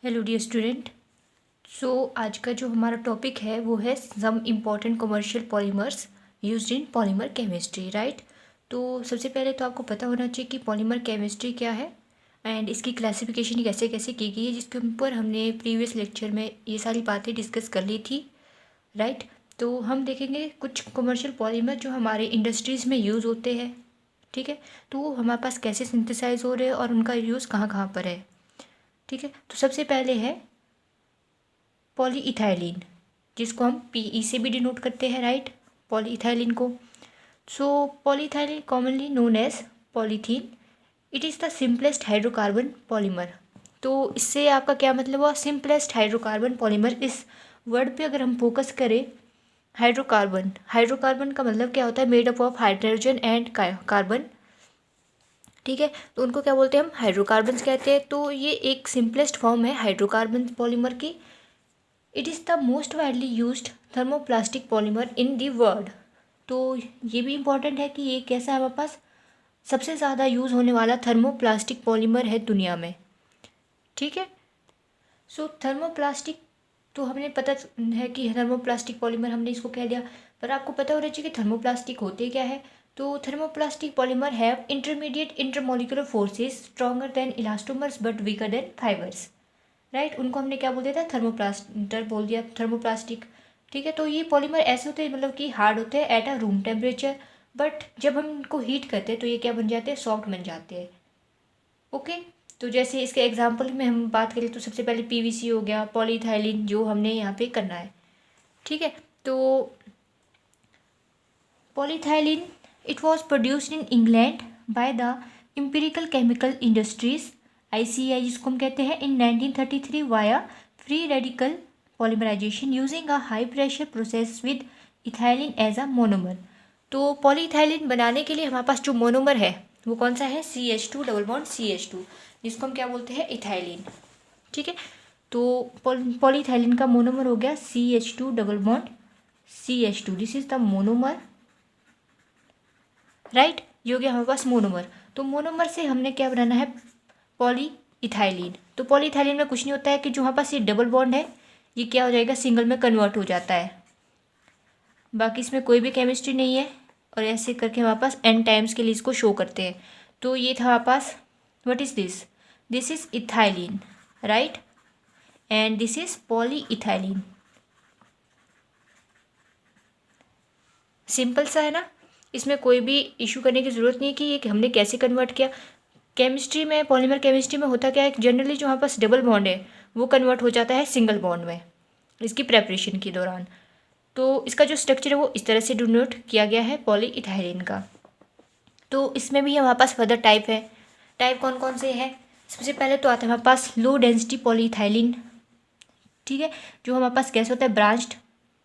Hello dear student. आज का जो हमारा टॉपिक है वो है some important commercial polymers used in polymer chemistry, right. तो सबसे पहले तो आपको पता होना चाहिए कि पॉलीमर केमिस्ट्री क्या है एंड इसकी क्लासिफिकेशन कैसे कैसे की गई है, जिसके ऊपर हमने प्रीवियस लेक्चर में ये सारी बातें डिस्कस कर ली थी, राइट। तो हम देखेंगे कुछ कमर्शियल पॉलीमर जो हमारे इंडस्ट्रीज़ में यूज़ होते हैं, ठीक है। तो वो हमारे पास कैसे सिंथेसाइज हो रहे हैं और उनका यूज़ कहाँ कहाँ पर है, ठीक है। तो सबसे पहले है पॉलीइथाइलिन, जिसको हम पीई से भी डिनोट करते हैं, राइट, पॉलीइथाइलिन को। Polyethylene commonly known as polythene, it is the simplest hydrocarbon polymer. तो इससे आपका क्या मतलब हुआ, सिंपलेस्ट हाइड्रोकार्बन पॉलीमर। इस वर्ड पे अगर हम फोकस करें, हाइड्रोकार्बन, हाइड्रोकार्बन का मतलब क्या होता है, made up of hydrogen and carbon, ठीक है। तो उनको क्या बोलते हैं, हम हाइड्रोकार्बन्स कहते हैं। तो ये एक सिंपलेस्ट फॉर्म है हाइड्रोकार्बन पॉलीमर की। It is the most widely used thermoplastic polymer in the world. तो ये भी इम्पॉर्टेंट है कि ये कैसा है, हमारे पास सबसे ज़्यादा यूज़ होने वाला थर्मोप्लास्टिक पॉलीमर है दुनिया में, ठीक है। थर्मोप्लास्टिक, तो हमने पता है कि थर्मोप्लास्टिक पॉलीमर, हमने इसको कह दिया, पर आपको पता होना चाहिए कि थर्मोप्लास्टिक होते क्या है। तो thermoplastic polymer have intermediate intermolecular forces stronger than elastomers but weaker then fibres, right. उनको हमने क्या बोल दिया था, थर्मोप्लास्टर बोल दिया, थर्मोप्लास्टिक, ठीक है। तो ये पॉलीमर ऐसे होते हैं, मतलब कि हार्ड होते हैं at a room temperature, but जब हम इनको हीट करते हैं तो ये क्या बन जाते हैं, सॉफ्ट बन जाते हैं, ओके। तो जैसे इसके एग्जांपल में हम बात करें तो सबसे पहले पीवीसी हो गया, पॉलीइथाइलिन जो हमने यहाँ पे करना है, ठीक है। तो polyethylene, it was produced in England by the imperial chemical industries, ICI जिसको हम कहते हैं, in 1933 via free radical polymerisation using a high pressure process with ethylene as a monomer. तो पॉलीइथाइलिन बनाने के लिए हमारे पास जो मोनोमर है वो कौन सा है, CH2 डबल बॉन्ड CH2, जिसको हम क्या बोलते हैं, इथाइलिन, ठीक है। तो पॉलीइथाइलिन का मोनोमर हो गया CH2 double bond CH2, this is the monomer, right. ये हो गया हमारे पास मोनोमर। तो मोनोमर से हमने क्या बनाना है, पॉलीइथाइलिन। तो पॉलीइथाइलिन में कुछ नहीं होता है कि जो हमारे पास ये डबल बॉन्ड है ये क्या हो जाएगा, सिंगल में कन्वर्ट हो जाता है, बाकी इसमें कोई भी केमिस्ट्री नहीं है। और ऐसे करके हमारे पास n टाइम्स के लिए इसको शो करते हैं। तो ये था हमारे पास, what is this, this is ethylene, right, and this is polyethylene. Simple सा है ना, इसमें कोई भी इशू करने की ज़रूरत नहीं है कि ये हमने कैसे कन्वर्ट किया। केमिस्ट्री में, पॉलीमर केमिस्ट्री में होता क्या है, जनरली जो हमारे पास डबल बॉन्ड है वो कन्वर्ट हो जाता है सिंगल बॉन्ड में इसकी प्रेपरेशन के दौरान। तो इसका जो स्ट्रक्चर है वो इस तरह से डिनोट किया गया है पॉलीइथाइलिन का। तो इसमें भी हमारे पास फर्दर टाइप है। टाइप कौन कौन से हैं, सबसे पहले तो आता है हमारे पास लो डेंसिटी पॉलीइथाइलिन, ठीक है, जो हमारे पास कैसे होता है,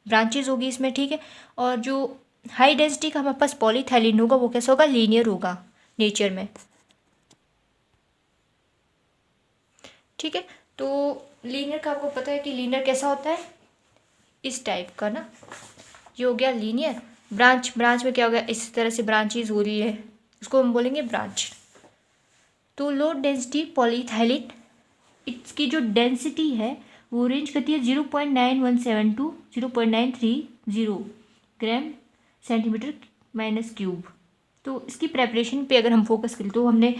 ब्रांचेज होगी इसमें, ठीक है। और जो हाई डेंसिटी का हमारे पास पॉलीइथाइलिन होगा वो कैसा होगा, लीनियर होगा नेचर में, ठीक है। तो लीनियर का आपको पता है कि लीनियर कैसा होता है, इस टाइप का ना, ये हो गया लीनियर। ब्रांच में क्या हो गया, इस तरह से ब्रांचेज हो रही है, उसको हम बोलेंगे ब्रांच। तो लो डेंसिटी पॉलीइथाइलिन, इसकी जो डेंसिटी है वो रेंज करती है 0.9172 to 0.930 gram centimetre minus cube. तो इसकी प्रेपरेशन पे अगर हम फोकस करें तो हमने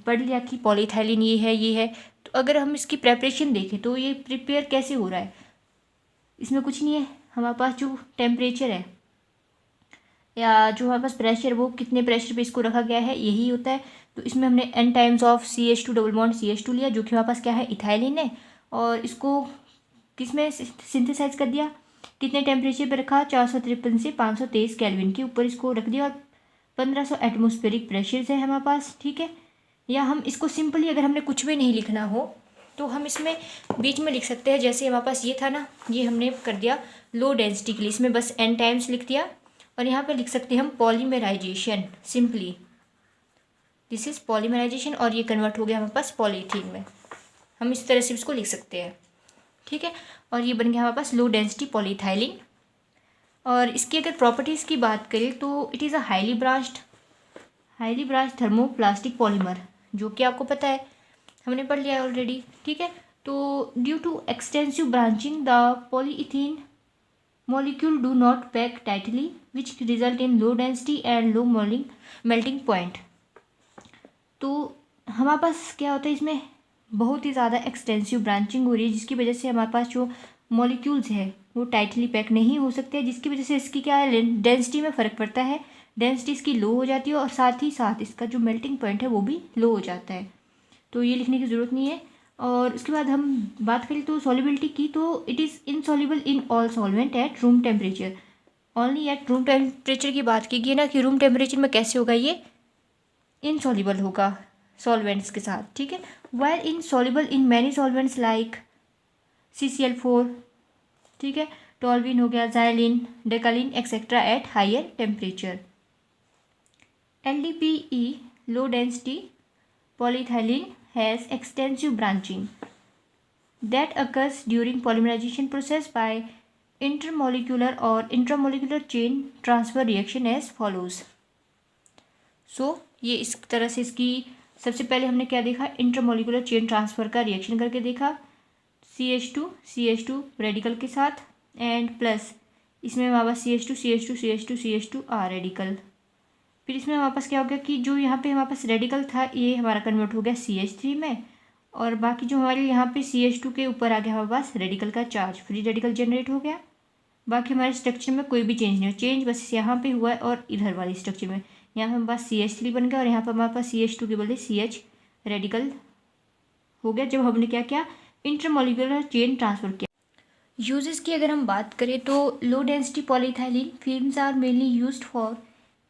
पढ़ लिया कि पॉलीइथाइलिन ये है। तो अगर हम इसकी प्रेपरेशन देखें तो ये प्रिपेयर कैसे हो रहा है, इसमें कुछ नहीं है, हमारे पास जो टेम्परेचर है या जो हमारे पास प्रेशर, वो कितने प्रेशर पे इसको रखा गया है यही होता है। तो इसमें हमने n times of CH2 double bond CH2 लिया, जो कि हमारे पास क्या है, इथाइलिन है, और इसको किस में सिंथेसाइज कर दिया, कितने टेम्परेचर पे रखा, 453 से 523 केल्विन के ऊपर इसको रख दिया, और 1500 एटमोस्फेरिक प्रेशर है हमारे पास, ठीक है। या हम इसको सिंपली, अगर हमने कुछ भी नहीं लिखना हो तो हम इसमें बीच में लिख सकते हैं, जैसे हमारे पास ये था ना, ये हमने कर दिया लो डेंसिटी के लिए, इसमें बस n टाइम्स लिख दिया, और यहाँ पे लिख सकते हैं हम polymerisation, simply this is polymerisation, और ये कन्वर्ट हो गया हमारे पास पॉलीथीन में, हम इस तरह से इसको लिख सकते हैं, ठीक है। और ये बन गया हमारे पास लो डेंसिटी पॉलीइथाइलिन। और इसकी अगर प्रॉपर्टीज़ की बात करें तो it is a highly branched thermoplastic polymer, जो कि आपको पता है, हमने पढ़ लिया है ऑलरेडी, ठीक है। तो due to extensive branching the polythene molecule do not pack tightly which result in low density and low melting point। तो हमारे पास क्या होता है, इसमें बहुत ही ज़्यादा एक्सटेंसिव ब्रांचिंग हो रही है जिसकी वजह से हमारे पास जो मॉलिक्यूल्स है वो टाइटली पैक नहीं हो सकते, जिसकी वजह से इसकी क्या है, डेंसिटी में फ़र्क पड़ता है, डेंसिटी इसकी लो हो जाती है और साथ ही साथ इसका जो मेल्टिंग पॉइंट है वो भी लो हो जाता है। तो ये लिखने की ज़रूरत नहीं है। और उसके बाद हम बात करें तो सॉल्युबिलिटी की, तो it is insoluble in all solvent at room temperature, only at room temperature की बात की गई ना कि रूम टेम्परेचर में कैसे होगा, ये इनसॉल्युबल होगा सॉल्वेंट्स के साथ, ठीक है। While insoluble in many solvents like CCl4, ठीक है, टॉल्विन हो गया, xylene, decalin etcetera at higher temperature. LDPE low density polyethylene has extensive branching that occurs during polymerization process by intermolecular or intramolecular chain transfer reaction as follows। ये इस तरह से इसकी सबसे पहले हमने क्या देखा, इंटरमोलिकुलर चेन ट्रांसफ़र का रिएक्शन करके देखा, CH2 रेडिकल के साथ एंड प्लस इसमें हमारे पास CH2 आर रेडिकल। फिर इसमें हमारे पास क्या हो गया कि जो यहाँ पे हमारे पास रेडिकल था ये हमारा कन्वर्ट हो गया CH3 में, और बाकी जो हमारे यहाँ पे CH2 के ऊपर आ गया हमारे पास रेडिकल का चार्ज, फ्री रेडिकल जनरेट हो गया। बाकी हमारे स्ट्रक्चर में कोई भी चेंज नहीं हो, चेंज बस यहाँ पे हुआ है और इधर वाली स्ट्रक्चर में, यहाँ पे हमारे पास CH3 बन गया और यहाँ पर हमारे पास CH2 के बदले CH रेडिकल हो गया जब हमने क्या किया, इंटरमोलिकुलर चेन ट्रांसफ़र किया। यूजेस की अगर हम बात करें तो low density polyethylene films are mainly used for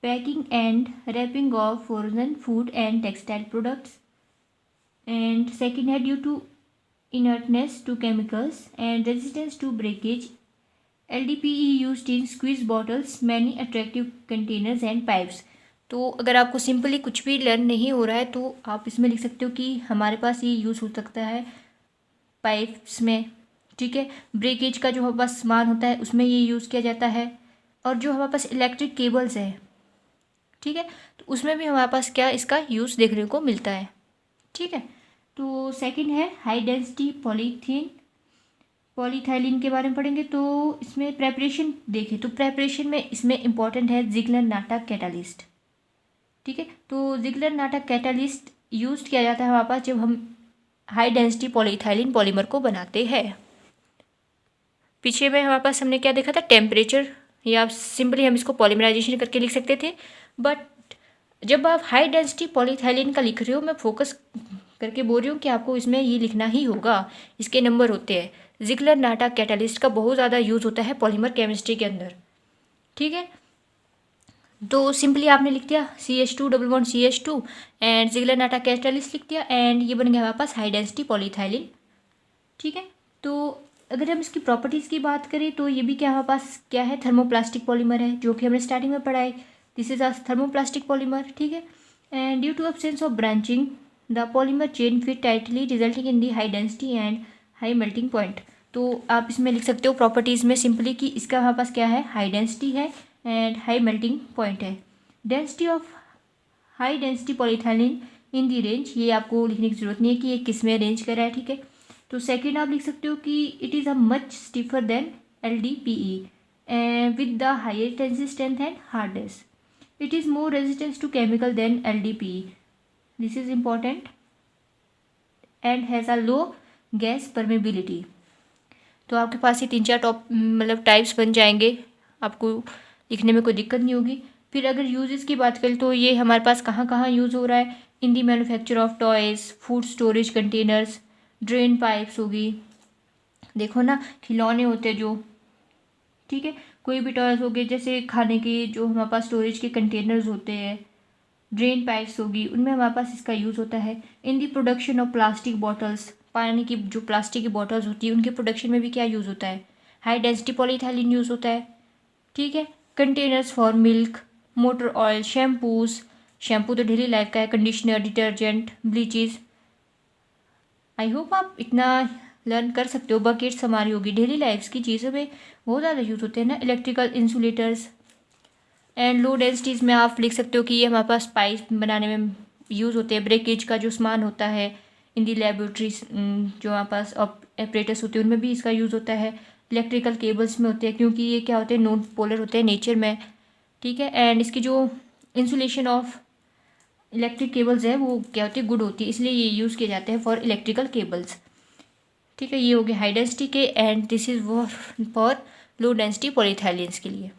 packing and wrapping of frozen food and textile products. And second है due to inertness to chemicals and resistance to breakage, LDPE used in squeeze bottles, many attractive containers and pipes. तो अगर आपको simply कुछ भी learn नहीं हो रहा है तो आप इसमें लिख सकते हो कि हमारे पास ये यूज़ हो सकता है पाइप्स में, ठीक है। ब्रेकेज का जो हमारे पास सामान होता है उसमें ये यूज़ किया जाता है, और जो हमारे पास इलेक्ट्रिक केबल्स है, ठीक है, तो उसमें भी हमारे पास क्या इसका यूज़ देखने को मिलता है, ठीक है। तो सेकंड है हाई डेंसिटी पॉलीइथाइलिन के बारे में पढ़ेंगे। तो इसमें प्रेपरेशन देखें तो प्रेपरेशन में इसमें इंपॉर्टेंट है ज़िग्लर-नाटा कैटालिस्ट, ठीक है। तो ज़िग्लर-नाटा कैटालिस्ट यूज़ किया जाता है हमारे पास जब हम हाई डेंसिटी पॉलीइथाइलिन पॉलीमर को बनाते हैं। पीछे में हमारे पास हमने क्या देखा था, टेम्परेचर, या सिंपली हम इसको पॉलीमराइजेशन करके लिख सकते थे, बट जब आप हाई डेंसिटी पॉलीइथाइलिन का लिख रहे हो, मैं फोकस करके बोल रही हूँ कि आपको इसमें ये लिखना ही होगा, इसके नंबर होते हैं। ज़िग्लर-नाटा कैटालिस्ट का बहुत ज़्यादा यूज़ होता है पॉलीमर केमिस्ट्री के अंदर, ठीक है। तो सिंपली आपने लिख दिया CH2 double bond CH2 and Ziegler Natta catalyst लिख दिया एंड ये बन गया हमारे पास हाई डेंसिटी पॉलीइथाइलिन, ठीक है। तो अगर हम इसकी प्रॉपर्टीज़ की बात करें तो ये भी क्या हमारे पास क्या है, थर्मोप्लास्टिक पॉलीमर है, जो कि हमने स्टार्टिंग में पढ़ा है, this is a thermoplastic polymer, ठीक है। And due to absence of branching the polymer chain fit tightly resulting in the high density and high melting point. तो आप इसमें लिख सकते हो प्रॉपर्टीज़ में सिंपली कि इसका हमारे पास क्या है, हाई डेंसिटी है एंड हाई मेल्टिंग पॉइंट है। Density of high density polyethylene in the range, ये आपको लिखने की जरूरत नहीं है कि ये किस में रेंज कर रहा है, ठीक है। तो सेकेंड आप लिख सकते हो कि it is a much stiffer than LDPE with the higher tensile strength and hardness. It is more resistance to chemical than LDPE, this is important, and has a low gas permeability. तो आपके पास ये 3-4 मतलब types बन जाएंगे, आपको लिखने में कोई दिक्कत नहीं होगी। फिर अगर यूजेस की बात करें तो ये हमारे पास कहाँ कहाँ यूज़ हो रहा है, in the manufacture of toys, food storage containers, drain pipes होगी, देखो ना खिलौने होते जो, ठीक है, कोई भी टॉयज़ हो गए जैसे खाने के जो हमारे पास स्टोरेज के कंटेनर्स होते हैं, ड्रेन पाइप्स होगी, उनमें हमारे पास इसका यूज़ होता है। In the production of plastic bottles, पानी की जो प्लास्टिक की बॉटल्स होती है उनके प्रोडक्शन में भी क्या यूज़ होता है, हाई डेंसिटी पॉलीइथाइलिन यूज़ होता है, ठीक है। Containers for milk, motor oil, shampoos, shampoo तो डेली लाइफ का है, conditioner, detergent, bleaches. I hope आप इतना लर्न कर सकते हो। बकेट्स हमारी होगी, डेली लाइफ की चीज़ों में बहुत ज़्यादा यूज़ होते हैं ना, electrical insulators. And low densities में आप लिख सकते हो कि ये हमारे पास पाइप बनाने में यूज़ होते हैं, ब्रेकेज का जो सामान होता है, इन दी लेबोरेटरीज, जो हमारे पास ऑपरेटर्स होते हैं उनमें भी इसका यूज़ होता है। इलेक्ट्रिकल केबल्स में होते हैं, क्योंकि ये क्या होते हैं, नॉन पोलर होते हैं नेचर में, ठीक है। एंड इसकी जो इंसुलेशन ऑफ इलेक्ट्रिक केबल्स है वो क्या होती है, गुड होती है, इसलिए ये यूज़ किए जाते हैं फॉर इलेक्ट्रिकल केबल्स, ठीक है। ये हो गया हाई डेंसिटी के, and this is for low density polyethylenes के लिए।